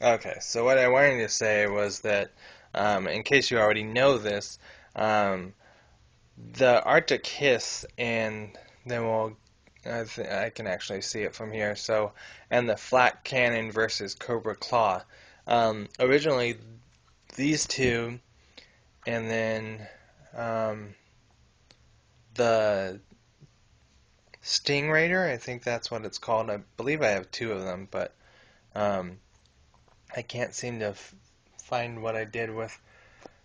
Okay, so what I wanted to say was that, in case you already know this, um, the Arctic Hiss, and then I can actually see it from here. So, and the Flat Cannon versus Cobra Claw. Originally, these two, and then um, the Stingrader, I think that's what it's called. I believe I have two of them, but um, I can't seem to find what I did with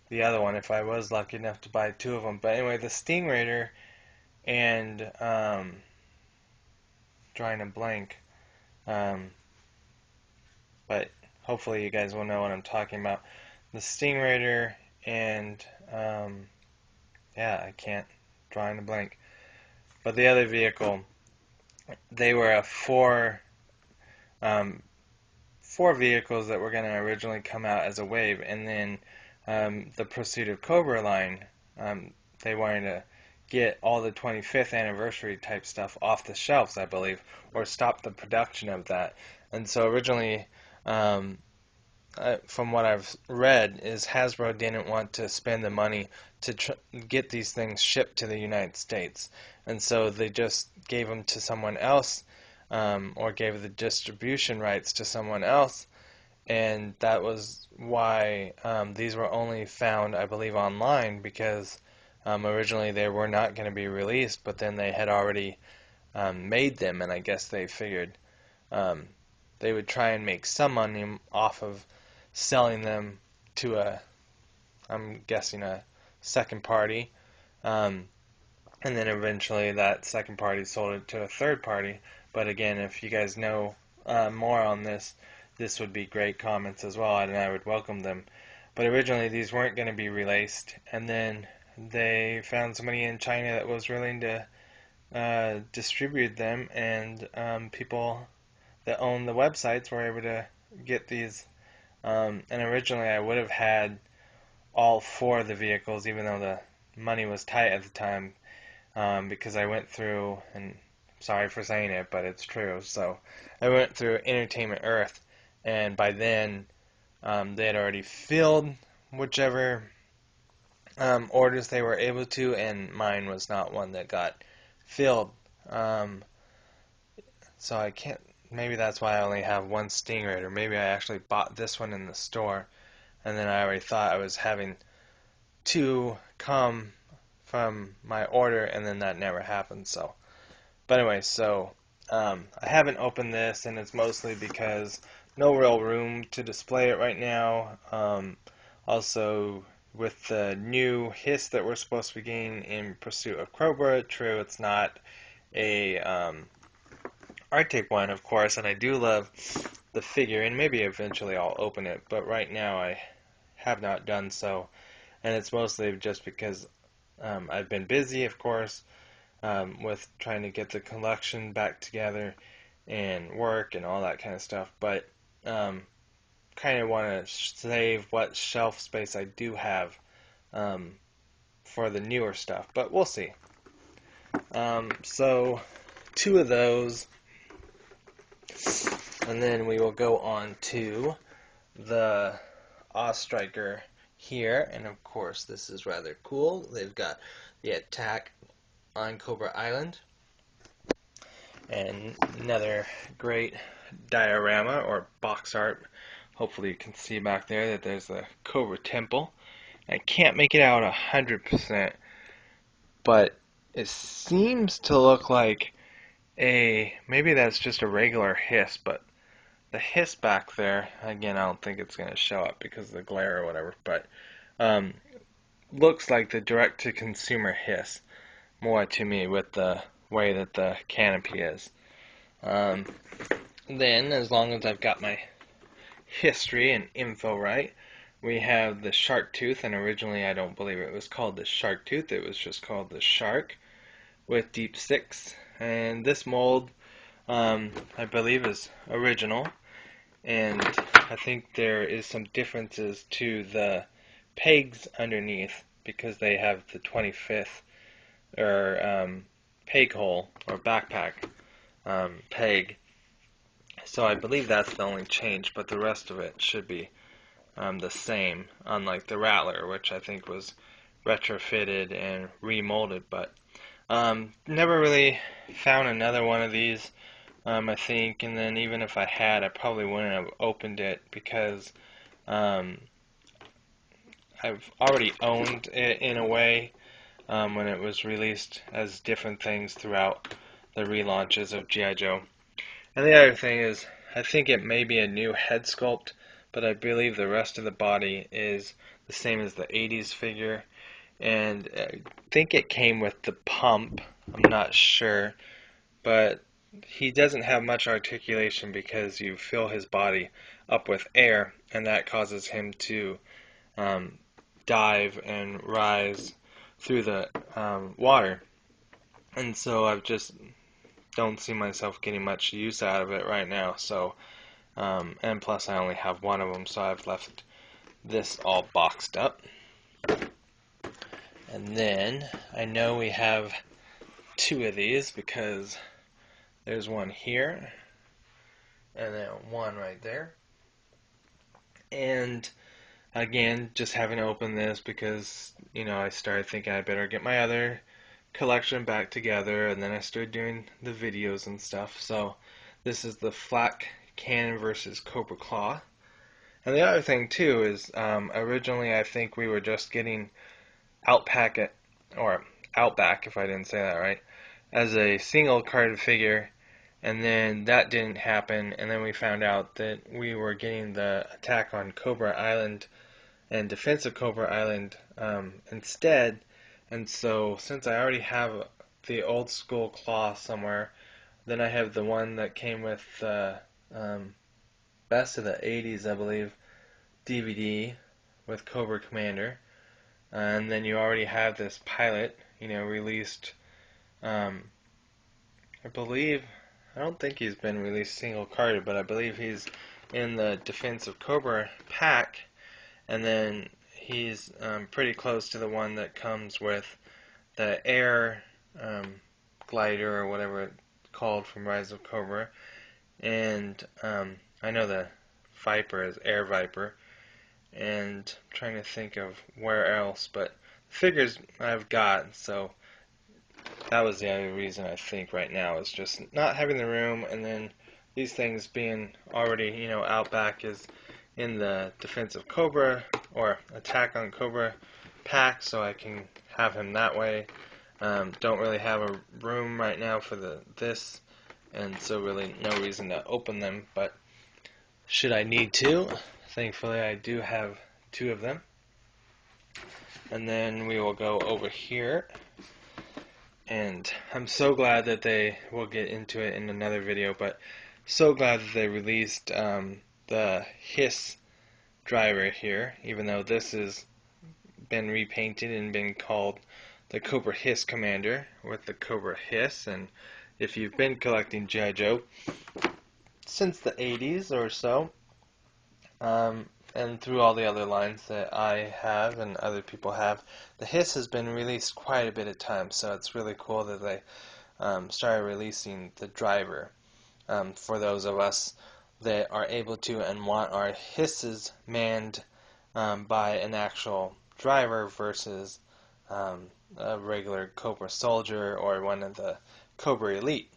the other one if I was lucky enough to buy two of them. But anyway, the Stingrader and drawing a blank, um, but hopefully you guys will know what I'm talking about. The Stingrader and yeah, I can't drawing a blank. But the other vehicle, they were um, four vehicles that were going to originally come out as a wave, and then the Pursuit of Cobra line, um, they wanted to get all the 25th anniversary type stuff off the shelves, I believe, or stop the production of that. And so originally, um, from what I've read, is Hasbro didn't want to spend the money to get these things shipped to the United States, and so they just gave them to someone else, or gave the distribution rights to someone else, and that was why these were only found, I believe, online because originally they were not going to be released, but then they had already made them, and I guess they figured um, they would try and make some money off of selling them to I'm guessing, a second party, um, and then eventually that second party sold it to a third party. But again, if you guys know more on this, this would be great comments as well, and I would welcome them. But originally these weren't going to be released, and then they found somebody in China that was willing to distribute them, and people that own the websites were able to get these. And originally I would have had all four of the vehicles, even though the money was tight at the time, because I went through, and sorry for saying it, but it's true. So I went through Entertainment Earth, and by then they had already filled whichever orders they were able to, and mine was not one that got filled. Um, so I can't. Maybe that's why I only have one Stingray, or maybe I actually bought this one in the store, and then I already thought I was having two come from my order, and then that never happened. So, but anyway, so I haven't opened this, and it's mostly because no real room to display it right now. Also, with the new hiss that we're supposed to be getting in Pursuit of Cobra, true, it's not a Arctic one, of course, and I do love the figure, and maybe eventually I'll open it, but right now I have not done so, and it's mostly just because I've been busy, of course, with trying to get the collection back together and work and all that kind of stuff. But kind of want to save what shelf space I do have um, for the newer stuff. But we'll see. So two of those, and then we will go on to the Austria here. And of course, this is rather cool. They've got the attack on Cobra Island. And another great diorama or box art. Hopefully you can see back there that there's the Cobra Temple. I can't make it out 100%, but it seems to look like maybe that's just a regular hiss, but the hiss back there, again, I don't think it's going to show up because of the glare or whatever, but um, looks like the direct-to-consumer hiss more to me with the way that the canopy is. Um, Then, as long as I've got my history and info right, we have the shark tooth, and originally I don't believe it was called the shark tooth, it was just called the shark with deep six. And this mold, I believe, is original, and I think there is some differences to the pegs underneath because they have the 25th or peg hole or backpack peg. So I believe that's the only change, but the rest of it should be the same, unlike the Rattler, which I think was retrofitted and remolded. But never really found another one of these, I think, and then even if I had, I probably wouldn't have opened it because um, I've already owned it in a way when it was released as different things throughout the relaunches of G.I. Joe. And the other thing is, I think it may be a new head sculpt, but I believe the rest of the body is the same as the 80s figure. And I think it came with the pump. I'm not sure. But he doesn't have much articulation because you fill his body up with air, and that causes him to um, dive and rise through the water. And so I just don't see myself getting much use out of it right now. So, and plus I only have one of them, so I've left this all boxed up. And then I know we have two of these because there's one here and then one right there. And again, just having to open this because, I started thinking I better get my other collection back together, and then I started doing the videos and stuff. So this is the Flak Cannon versus Cobra Claw. And the other thing too is originally I think we were just getting Outpack or Outback, if I didn't say that right, as a single card figure, and then that didn't happen, and then we found out that we were getting the Attack on Cobra Island and Defense of Cobra Island instead. And so since I already have the old school claw somewhere, then I have the one that came with Best of the 80s, I believe, DVD with Cobra Commander. And then you already have this pilot, released, I believe, I don't think he's been released single carded, but I believe he's in the Defense of Cobra pack. And then he's pretty close to the one that comes with the air glider or whatever it's called from Rise of Cobra. And I know the Viper is Air Viper. And I'm trying to think of where else, but figures I've got, so that was the other reason I think right now is just not having the room, and then these things being already, Outback is in the Defense of Cobra or Attack on Cobra pack, so I can have him that way. Don't really have a room right now for this, and so really no reason to open them, but should I need to, thankfully I do have two of them. And then we will go over here, and I'm so glad that we'll get into it in another video, but so glad that they released the Hiss driver here, even though this has been repainted and been called the Cobra Hiss Commander with the Cobra Hiss. And if you've been collecting G.I. Joe since the 80s or so, and through all the other lines that I have and other people have, the Hiss has been released quite a bit of times, so it's really cool that they started releasing the driver for those of us that are able to and want our Hisses manned by an actual driver versus a regular Cobra soldier or one of the Cobra Elite.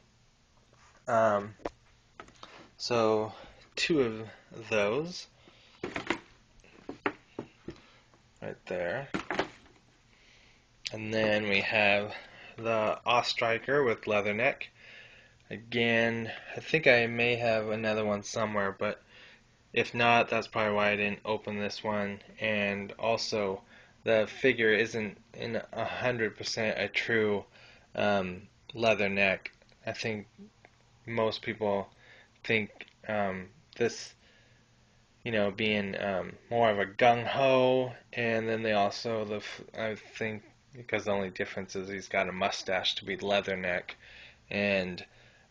So two of those right there. And then we have the Austria with leather neck. Again, I think I may have another one somewhere, but if not, that's probably why I didn't open this one. And also, the figure isn't in 100% a true leather neck. I think most people think this, being more of a gung-ho, and then they also, I think, because the only difference is he's got a mustache to be leather neck, and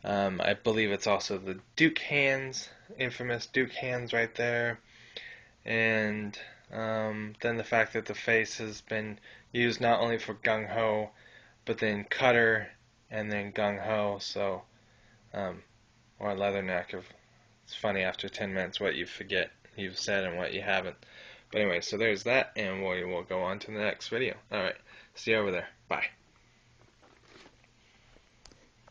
I believe it's also the Duke hands, infamous Duke hands right there, and then the fact that the face has been used not only for gung-ho, but then cutter, and then gung-ho, so, or leatherneck, It's funny after 10 minutes what you forget you've said and what you haven't. But anyway, so there's that, and we will go on to the next video. Alright, see you over there. Bye.